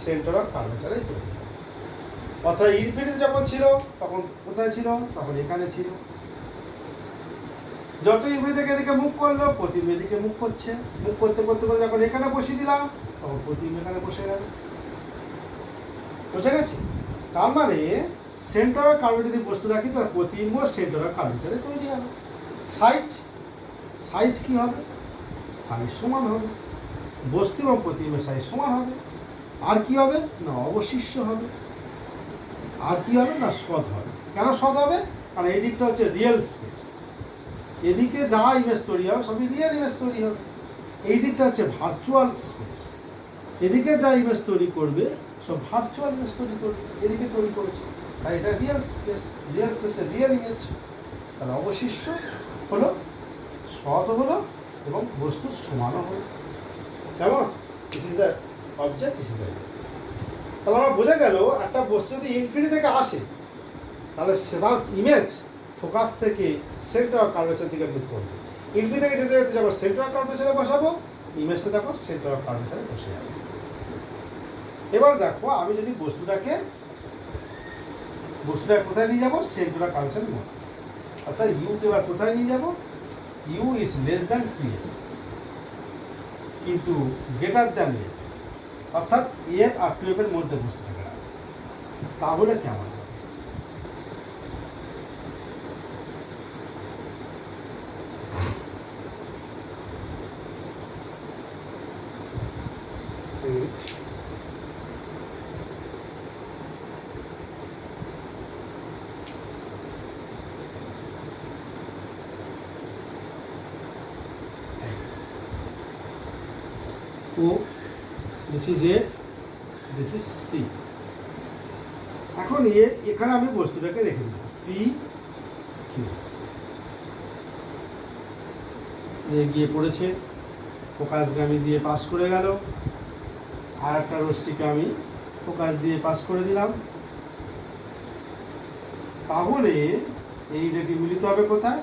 Centre of কার্ভেচারে তৈরি হবে। অর্থাৎ ইনফিনিটি যখন ছিল তখন কোথায় ছিল? তখন এখানে ছিল। যত ইনফিনিটি থেকে এদিকে মুভ করলো, প্রতিবিম্ব এদিকে মুভ করছে। মুভ করতে করতে করতে যখন এখানে বসিয়ে দিলাম তখন প্রতিবিম্ব এখানে বসে গেল। বুঝে গেছে? তার মানে সেন্টার অফ কার্ভেচারে বস্তু রাখি তার প্রতিবিম্ব সেন্টার অফ কার্ভেচারে তৈরি হবে। সাইজ সাইজ কি হবে? সাইজ সমান হবে, বস্তু এবং প্রতিবিম্বের সাইজ সমান হবে। আর কি হবে? না অবশিষ্ট হবে। আর কি হবে? না সৎ হবে। কেন সৎ হবে? কারণ এই দিকটা হচ্ছে রিয়েল স্পেস, এদিকে যা ইমেজ তৈরি হবে সবই রিয়েল ইমেজ তৈরি হবে। এই দিকটা হচ্ছে ভার্চুয়াল স্পেস, এদিকে যা ইমেজ তৈরি করবে সব ভার্চুয়াল ইমেজ তৈরি করবে, এদিকে তৈরি করেছে, তাই এটা রিয়েল স্পেস। রিয়েল স্পেসের রিয়েল ইমেজ, তাহলে অবশিষ্ট হলো, সৎ হলো এবং বস্তুর সমানও হলো। কেমন? This is the object, this is the image. তাহলে আমরা বোঝা গেল একটা বস্তু যদি ইনফিনিটি থেকে আসে তাহলে সেটার ইমেজ ফোকাস থেকে সেন্টার অফ কার্ভেচার দিকে মুভ করবে। ইনফিনিটি থেকে যেতে যেতে যখন সেন্টার অফ কার্ভেচারে বসাবো, ইমেজটা দেখো সেন্টার অফ কার্ভেচারে বসে যাবে। এবার দেখো আমি যদি বস্তুটাকে কোথায় নিয়ে যাবো? সেন্টার অফ কার্ভেচারের মধ্যে। অর্থাৎ ইউকে এবার কোথায় নিয়ে যাবো? ইউ ইজ লেস দ্যান টি, কিন্তু গ্রেটার দ্যান এফ, অর্থাৎ এফ আর টুয়েলভের মধ্যে বস্তুটাকে রাখবো। তাহলে কেমন হবে? O, this is A, this is C. এখন এখানে আমি বস্তুটাকে রেখে দিলাম পি কিউ, গিয়ে পড়েছে, ফোকাসগামী দিয়ে পাস করে গেল, আর একটা রশ্মিকে আমি ফোকাস দিয়ে পাস করে দিলাম। তাহলে এই রেটি মিলিত হবে কোথায়?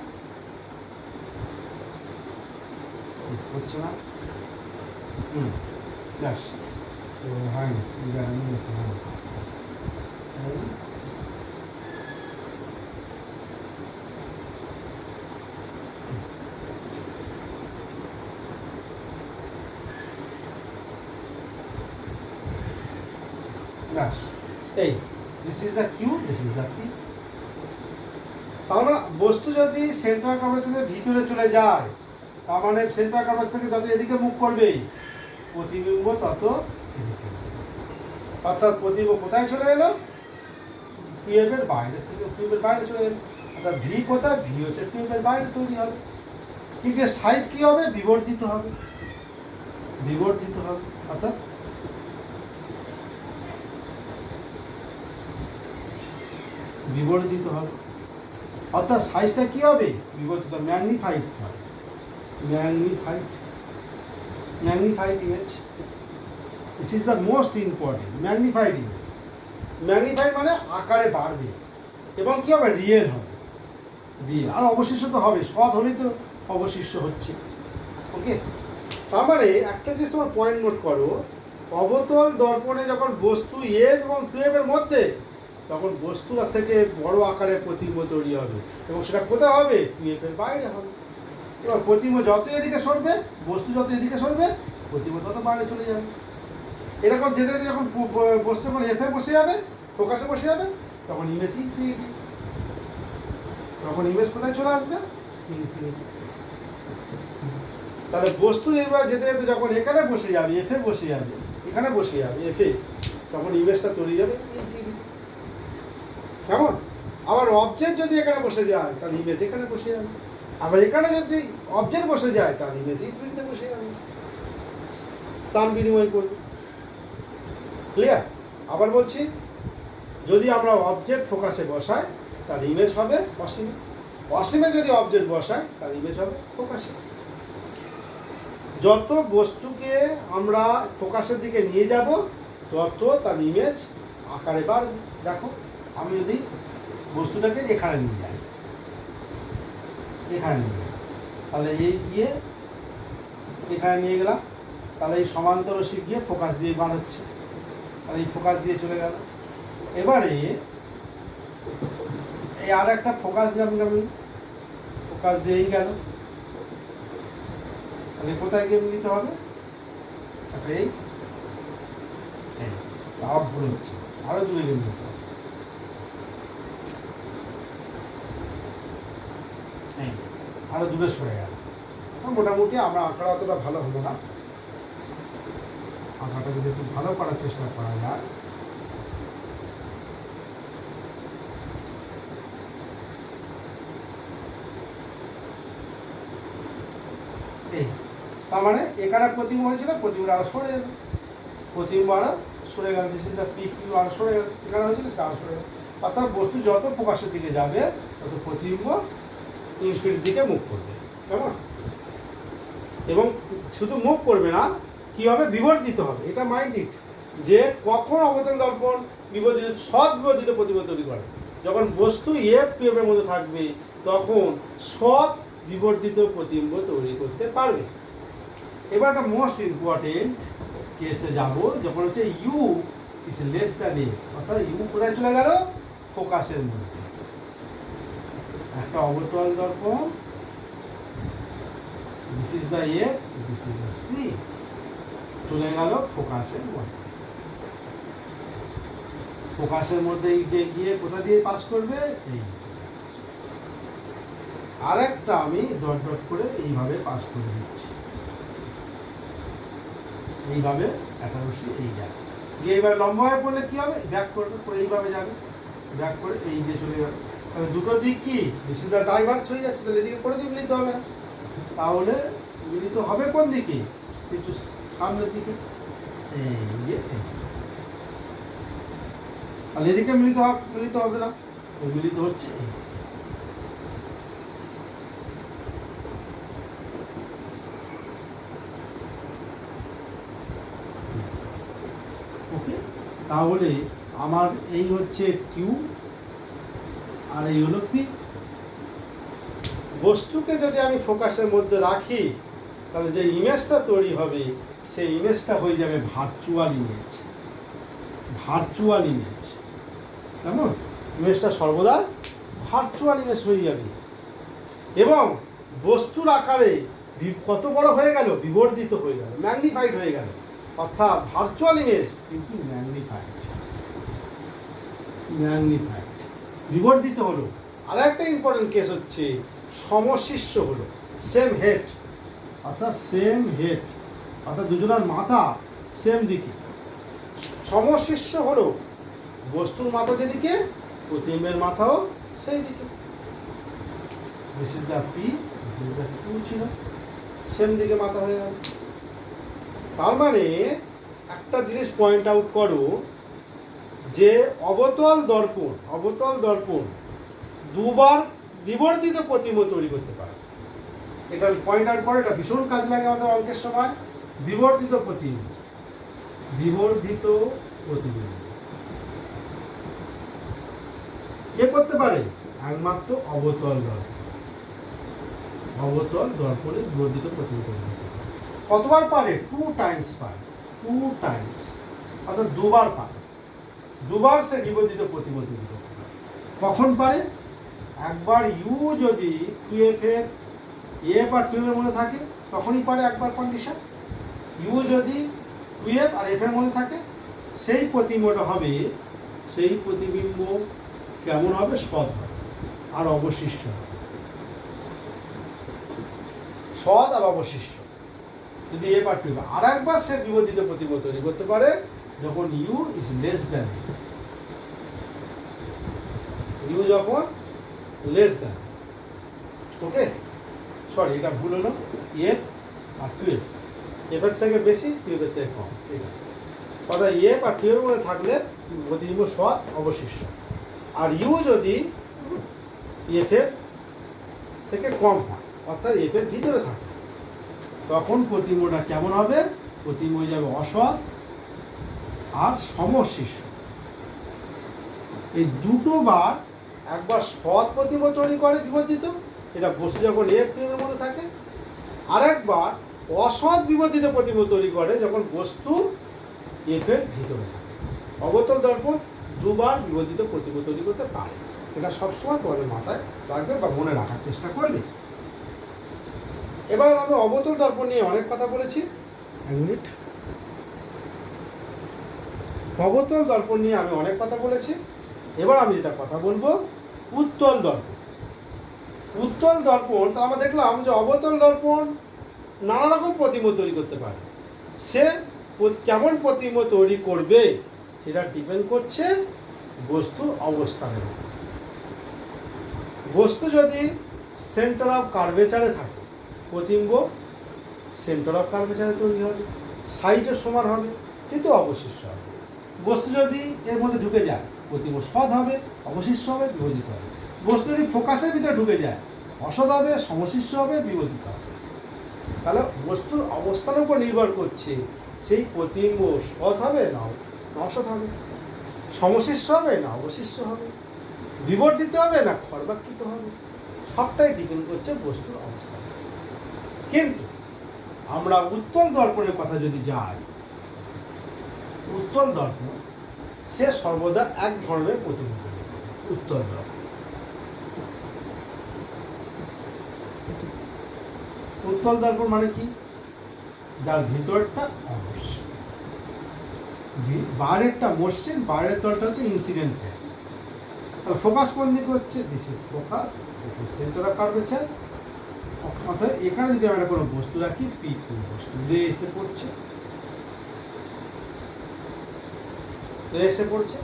হচ্ছে না, ব্যাস হয় না, এই জায়গায় মিলতে হয়। ব্যাস এই this is the Q, this is the P. তার মানে বস্তু যদি সেন্টার কার্ভেচারের ভিতরে চলে যায়, তার মানে সেন্টার কার্ভেচার থেকে যত এদিকে মুভ করবে প্রতিবিম্ব তত এদিকে, অর্থাৎ প্রতিবিম্ব কোথায় চলে এলো? টিউবের বাইরে থেকে, টিউবের বাইরে চলে এলো। অর্থাৎ ভি কোথায়? ভি হচ্ছে টিউবের বাইরে তৈরি হবে। কিন্তু এর সাইজ কি হবে? বিবর্ধিত হবে, বিবর্ধিত হবে, অর্থাৎ বিবর্ধিত হবে। অর্থাৎ সাইজটা কি হবে? বিবর্ধিত, ম্যাগনিফাইড হবে, magnified image. This is the most important, magnified image. Magnified মানে আকারে বাড়বে এবং কি হবে? রিয়েল হবে, রিয়েল। আর অবশিষ্ট তো হবে, সৎ হলেই তো অবশিষ্ট হচ্ছে। ওকে, তার মানে একটা জিনিস তোমার পয়েন্ট নোট করো, অবতল দর্পণে যখন বস্তু এ এবং টুয়েবের মধ্যে, তখন বস্তুর থেকে বড় আকারে প্রতিবিম্ব তৈরি হবে এবং সেটা কোথায় হবে? টুয়েবের বাইরে হবে। এবার প্রতিবিম্ব যত এদিকে সরবে, বস্তু যত এদিকে সরবে, প্রতিবিম্ব তত বাইরে চলে যাবে। এরকম যেতে যেতে যখন বস্তু যখন এফে বসে যাবে, ফোকাসে বসে যাবে, তখন ইমেজ ইনফিনিটি। তখন ইমেজ কোথায় চলে আসবে? ইনফিনিটি। তাহলে বস্তু এবার যেতে যেতে যখন এখানে বসে যাবে, এফে বসে যাবে, এখানে বসে যাবে এফে, তখন ইমেজটা তৈরি যাবে ইনফিনিটি। কেমন? আবার অবজেক্ট যদি এখানে বসে যায় তাহলে ইমেজ এখানে বসে যাবে, আবার এখানে যদি অবজেক্ট বসে যায় তাহলে ইমেজ ইনফিনিটিতে বসে যাবে, স্থান বিনিময় করবে। ক্লিয়ার? আবার বলছি, যদি আমরা অবজেক্ট ফোকাসে বসাই তাহলে ইমেজ হবে অসীমে, অসীমে যদি অবজেক্ট বসাই তাহলে ইমেজ হবে ফোকাসে। যত বস্তুকে আমরা ফোকাসের দিকে নিয়ে যাব তত তার ইমেজ আকারে বাড়বে। দেখো আমি যদি বস্তুটাকে এখানে নিয়ে যাই, এখানে নিয়ে গেলাম, তাহলে এই গিয়ে এখানে নিয়ে গেলাম, তাহলে এই সমান্তর রশ্মি গিয়ে ফোকাস দিয়ে বানাচ্ছে, আর এই ফোকাস দিয়ে চলে গেল। এবারে এই আর একটা ফোকাস যাবে, আমি ফোকাস দিয়েই গেল, তাহলে কোথায় গিয়ে মিলিত হবে? এই লাভ ভুল হচ্ছে, আরো দূরে গিয়ে মিলিত হবে। আরো দূরে সরে গেল। মোটামুটি আমরা আঁকাটা অতটা ভালো হলো না, আঁকাটা যদি একটু ভালো করার চেষ্টা করা যায়। এই তার মানে এখানে প্রতিবিম্ব হয়েছিল, প্রতিবিম্ব আরো সরে গেল, প্রতিবিম্ব আরো সরে গেল, this is the P Q আরো সরে গেল, এখানে হয়েছিল সেটা আরো সরে গেল। অর্থাৎ বস্তু যত ফোকাসের দিকে যাবে তত প্রতিবিম্ব ইনফিনিটির দিকে মুভ করবে, কেমন? এবং শুধু মুভ করবে না, কি হবে? বিবর্ধিত হবে। এটা মাইন্ড ইট, যে কখন অবতল দর্পণ বিবর্ধিত, সৎ বিবর্ধিত প্রতিবিম্ব তৈরি করে। যখন বস্তু এফ টু এফ এর মধ্যে থাকবে তখন সৎ বিবর্ধিত প্রতিবিম্ব তৈরি করতে পারবে। এবার একটা মোস্ট ইম্পর্টেন্ট কেসে যাব, যখন হচ্ছে ইউ ইজ লেস দ্যান এ, অর্থাৎ ইউ কোথায় চলে গেল? ফোকাসের মধ্যে। একটা অবতল দর্পণ, this is the A, this is the sea, চলে গেল ফোকাসের মধ্যে। ফোকাসের মধ্যে গিয়ে কোথা দিয়ে পাস করবে? এই। আর একটা আমি ডট ডট করে এইভাবে পাস করে দিচ্ছি, এইভাবে একটা রশ্মি এই যাবে, গিয়ে এইভাবে লম্বাভাবে পড়লে কি হবে? ব্যাক করবে, করে এইভাবে যাবে, ব্যাক করে এই যে চলে যাবে। তাহলে দুটো দিক কি? দিস ইজ দ্য ডাইভার্জ হয়ে যাচ্ছে, তাহলে এদিকে করে দিয়ে মিলিত হবে না। তাহলে মিলিত হবে কোন দিকে? কিছু সামনের দিকে, এই যে এই। আর এদিকে মিলিত হবে না, মিলিত হচ্ছে এই। ওকে, তাহলে আমার এই হচ্ছে কিউ আর এই হলো পি। বস্তুকে যদি আমি ফোকাসের মধ্যে রাখি তাহলে যে ইমেজটা তৈরি হবে সেই ইমেজটা হয়ে যাবে ভার্চুয়াল ইমেজ। ভার্চুয়াল ইমেজ, কেমন? ইমেজটা সর্বদা ভার্চুয়াল ইমেজ হয়ে যাবে, এবং বস্তুর আকারে কত বড় হয়ে গেল? বিবর্ধিত হয়ে গেল, ম্যাগনিফাইড হয়ে গেল। অর্থাৎ ভার্চুয়াল ইমেজ কিন্তু ম্যাগনিফাইড, বিবর্ধিত হলো। আর একটা ইম্পর্টেন্ট কেস হচ্ছে সমশিষ্য হলো, সেম হেড, অর্থাৎ সেম হেড, অর্থাৎ দুজনের মাথা সেম দিকে। সমশিষ্য হলো বস্তুর মাথা যেদিকে, প্রতিবিম্বের মাথাও সেই দিকে। This is the P, this is the Q ছিল, সেম দিকে মাথা হয়ে গেল। তার মানে একটা জিনিস পয়েন্ট আউট করো যে অবতল দর্পণ দুবার বিবর্ধিত প্রতিবিম্ব তৈরি করতে পারে। এটা পয়েন্ট আউট করে, এটা ভীষণ কাজ লাগে আমাদের অঙ্কের সময়। বিবর্ধিত প্রতিবিম্ব কে করতে পারে? একমাত্র অবতল দর্পণে বিবর্ধিত প্রতিবিম্ব তৈরি করতে পারে। কতবার পারে? 2 টাইমস পারে, 2 টাইমস, অর্থাৎ দুবার পারে। দুবার সে বিবর্ধিত প্রতিবিম্ব তৈরি করতে পারে। কখন পারে? একবার ইউ যদি 2f এর এফ আর 2 এর মধ্যে থাকে তখনই পারে একবার কন্ডিশন। ইউ যদি 2f আর এফ এর মধ্যে থাকে সেই প্রতিবিম্বটা হবে, সেই প্রতিবিম্ব কেমন হবে? সৎ হবে আর অবশিষ্ট হবে। সৎ আর অবশিষ্ট যদি এফ আর 2, আর একবার সে বিবর্ধিত প্রতিবিম্ব তৈরি করতে পারে যখন U is less than A, U যখন লেস দ্যান। ওকে, সরি এটা ভুল হলো, এফ আর 2f, এফের থেকে বেশি 2f-এর থেকে কম, ঠিক আছে। অর্থাৎ এফ আর 2-এর মধ্যে থাকলে প্রতিবিম্ব সৎ অবশিষ্ট, আর ইউ যদি এফের থেকে কম হয় অর্থাৎ এফের ভিতরে থাকে তখন প্রতিবিম্বটা কেমন হবে? প্রতিবিম্ব হয়ে যাবে অসৎ আর সমশিষ্য। এই দুটো বার, একবার সৎ প্রতিবিম্ব তৈরি করে বিবর্ধিত, এটা বস্তু যখন এফ 2 এর মধ্যে থাকে, আর একবার অসৎ বিবর্ধিত প্রতিবিম্ব তৈরি করে যখন বস্তু এফ এর ভিতরে থাকে। অবতল দর্পণ দুবার বিবর্ধিত প্রতিবিম্ব তৈরি করতে পারে। এটা সবসময় তোমাদের মাথায় রাখবে বা মনে রাখার চেষ্টা করবে। এবার আমি অবতল দর্পণ নিয়ে অনেক কথা বলেছি। এক মিনিট। অবতল দর্পণ নিয়ে আমি অনেক কথা বলেছি। এবার আমি যেটা কথা বলবো উত্তল দর্পণ। উত্তল দর্পণ তো আমরা দেখলাম যে অবতল দর্পণ নানা রকম প্রতিবিম্ব তৈরি করতে পারে। সে কেমন প্রতিবিম্ব তৈরি করবে সেটা ডিপেন্ড করছে বস্তুর অবস্থানের উপর। বস্তু যদি সেন্টার অফ কার্ভেচারে থাকে প্রতিবিম্ব সেন্টার অফ কার্ভেচারে তৈরি হবে, সাইজও সমান হবে কিন্তু অবশিষ্ট হবে। বস্তু যদি এর মধ্যে ঢুকে যায় প্রতিবিম্ব সৎ হবে, অবশিষ্ট হবে, বিবর্ধিত হবে। বস্তু যদি ফোকাসের ভিতরে ঢুকে যায় অসৎ হবে, সমশিষ্ট হবে, বিবর্ধিত হবে। তাহলে বস্তুর অবস্থানের উপর নির্ভর করছে সেই প্রতিবিম্ব সৎ হবে না অসৎ হবে, সমশিষ্ট হবে না অবশিষ্ট হবে, বিবর্ধিত হবে না খর্বাকৃত হবে। সবটাই ডিপেন্ড করছে বস্তুর অবস্থা। কিন্তু আমরা উত্তল দর্পণের কথা যদি যাই, উত্তল দর্পণ সে সর্বদা এক ধরনের প্রতিবিম্ব। উত্তল দর্পণ, উত্তল দর্পণ মানে কি? যার ভিতরটা অমসৃণ, বাইরেরটা মসৃণ, বাইরের তলটা হচ্ছে ইনসিডেন্ট। ফোকাস কোন দিকে হচ্ছে? This is focus, this is centre of curvature. অর্থাৎ এখানে যদি আমরা কোনো বস্তু রাখি, পি কিউ বস্তু রে এসে পড়ছে, রে এসে পড়ছে,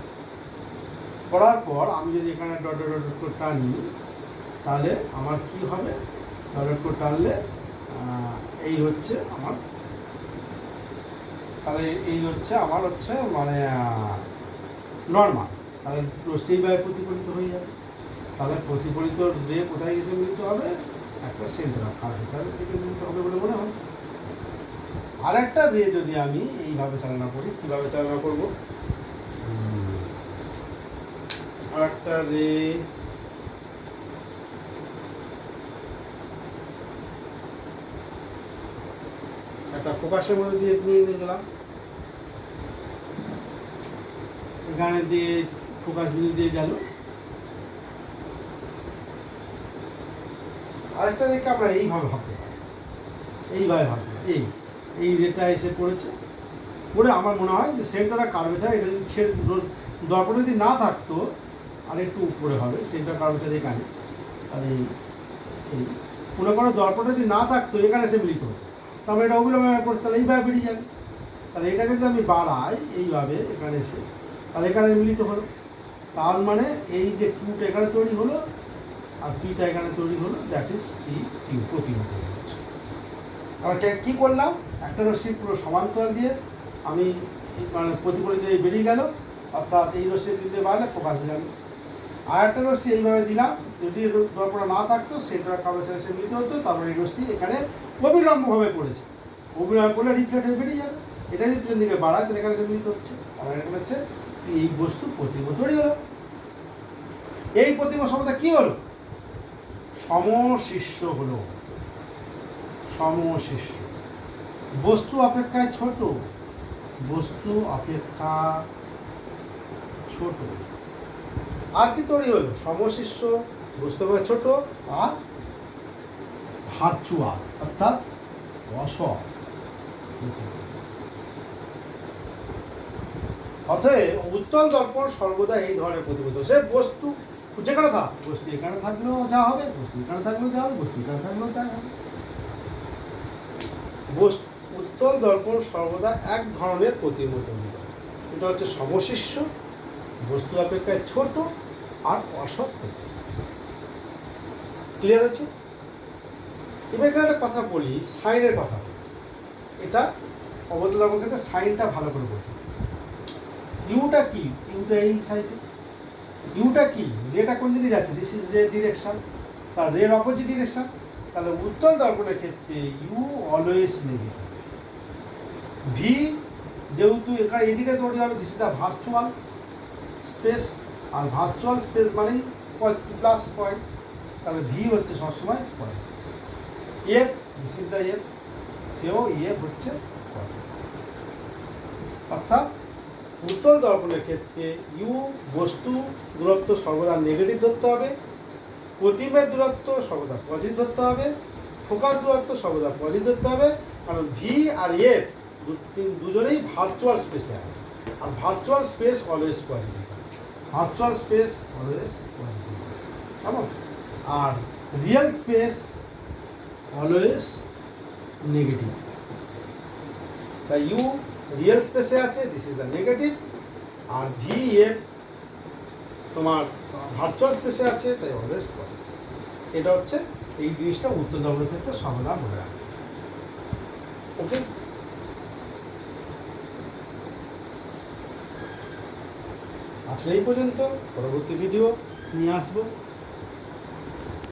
পড়ার পর আমি যদি এখানে ডট ডট ডট করে টানি তাহলে আমার কি হবে? ডট ডট করে টানলে এই হচ্ছে আমার, তাহলে এই হচ্ছে আমার হচ্ছে মানে নর্মাল। তাহলে সেইভাবে প্রতিফলিত হয়ে যাবে। তাহলে প্রতিফলিত রে কোথায় গেছে মিলিত হবে? একটা সেন্টার অফ কার্ভেচারের দিকে মিলিত হবে বলে মনে হয়। আর একটা রে যদি আমি এইভাবে চালনা করি, কীভাবে চালনা করব? আর একটা রে একটা ফোকাসের মধ্যে দিয়ে নিয়ে গেলাম, এখানে দিয়ে ফোকাস বিন্দু দিয়ে গেল। আরেকটা রেখে আমরা এইভাবে ভাবতে পারি, এইভাবে ভাবতে পারি। এই রেটা এসে পড়েছে, পড়ে আমার মনে হয় যে সেন্টার অফ কার্ভেচার, এটা যদি দর্পণ যদি না থাকতো আর একটু উপরে হবে সেন্টার অফ কার্ভেচার এখানে, তাহলে এই মনে করো দর্পণ যদি না থাকতো এখানে এসে মিলিত হতো, তারপরে এটা অবিলম্বে করতে তাহলে এইভাবে বেরিয়ে যাবে। তাহলে এটাকে যদি আমি বাড়াই এইভাবে এখানে এসে, তাহলে এখানে মিলিত হলো। তার মানে এই যে কিউটা এখানে তৈরি হলো আর পিটা এখানে তৈরি হলো, দ্যাট ইজ পি কিউ, প্রতিবিম্ব তৈরি হচ্ছে। আমরা কী করলাম? একটা রশ্মি পুরো সমান্তরাল দিয়ে আমি মানে প্রতিফলিত বেরিয়ে গেল, অর্থাৎ এই রশ্মি দিতে পারলে ফোকাস দিলাম। আর একটা রশ্মি এইভাবে দিলাম, যদি দর্পণ না থাকতো সেন্টার অফ কার্ভেচার এসে মিলিত হতো, তারপরে এই রশ্মি এখানে অবিলম্বভাবে পড়েছে, অবিলম্ব করলে রিফ্লেক্ট হয়ে বেরিয়ে যাবে। এটা যদি পিছন দিকে বাড়ায় তাহলে এখানে এসে মিলিত হচ্ছে। আমার এখানে হচ্ছে এই বস্তুর প্রতিবিম্ব তৈরি হলো। এই প্রতিবিম্ব সর্বদা কি হলো? সমশিষ্য হলো। সমশিষ্য, বস্তু অপেক্ষায় ছোট, বস্তু অপেক্ষা ছোট। আর কি তৈরি হলো? সমশিষ্য, বস্তু অপেক্ষা ছোট আর ভার্চুয়াল অর্থাৎ অসৎ। অতএব উত্তল দর্পণ সর্বদা এই ধরনের প্রতিবিম্ব। সে বস্তু যেখানে থাক, বস্তু এখানে থাকলেও যা হবে, বস্তু এখানে থাকলেও যা হবে, বস্তু এখানে থাকলেও তাই হবে। উত্তল দর্পণ সর্বদা এক ধরনের প্রতিবিম্ব তৈরি করে। এটা হচ্ছে সমশিষ্য, বস্তু অপেক্ষায় ছোট আর অসৎ প্রতিবিম্ব। ক্লিয়ার হচ্ছে? এবার এখানে একটা কথা বলি, সাইনের কথা বলি। এটা অবতল দর্পণ ক্ষেত্রে সাইনটা ভালো করে বলি। ইউটা কি? ইউটা এই সাইডে। ইউটা কি? রেটা কোন দিকে যাচ্ছে? দিস ইজ রে ডিরেকশন, তার রের অপোজিট ডিরেকশন। তাহলে উত্তল দর্পণের ক্ষেত্রে ইউ অলওয়েজ নেগেটিভ। ভি যেহেতু এখানে এদিকে তৈরি হবে, this is the virtual space, আর ভার্চুয়াল স্পেস মানেই প্লাস পয়েন্ট, তাহলে ভি হচ্ছে সবসময় positive. F, this is the F, সেও এফ হচ্ছে পজিটিভ। অর্থাৎ উত্তল দর্পণের ক্ষেত্রে ইউ বস্তু দূরত্ব সর্বদা নেগেটিভ ধরতে হবে, প্রতিবিম্বের দূরত্ব সর্বদা পজিটিভ ধরতে হবে, ফোকাস দূরত্ব সর্বদা পজিটিভ ধরতে হবে, কারণ ভি আর এফ দুজনেই ভার্চুয়াল স্পেসে আছে, আর virtual space always positive, virtual space always positive, কেমন? আর রিয়েল স্পেস অলওয়েজ নেগেটিভ। তাই ইউ রিয়েল স্পেসে আছে, দিস ইজ দ্য নেগেটিভ, আর ভি এফ তোমার ভার্চুয়াল স্পেসে আছে, তাই অলওয়েজ পজিটিভ। এটা হচ্ছে এই জিনিসটা উত্তর দর্পণের ক্ষেত্রে সর্বদা মনে রাখবে। ওকে, আজকে এই পর্যন্ত, পরবর্তী ভিডিও নিয়ে আসবো।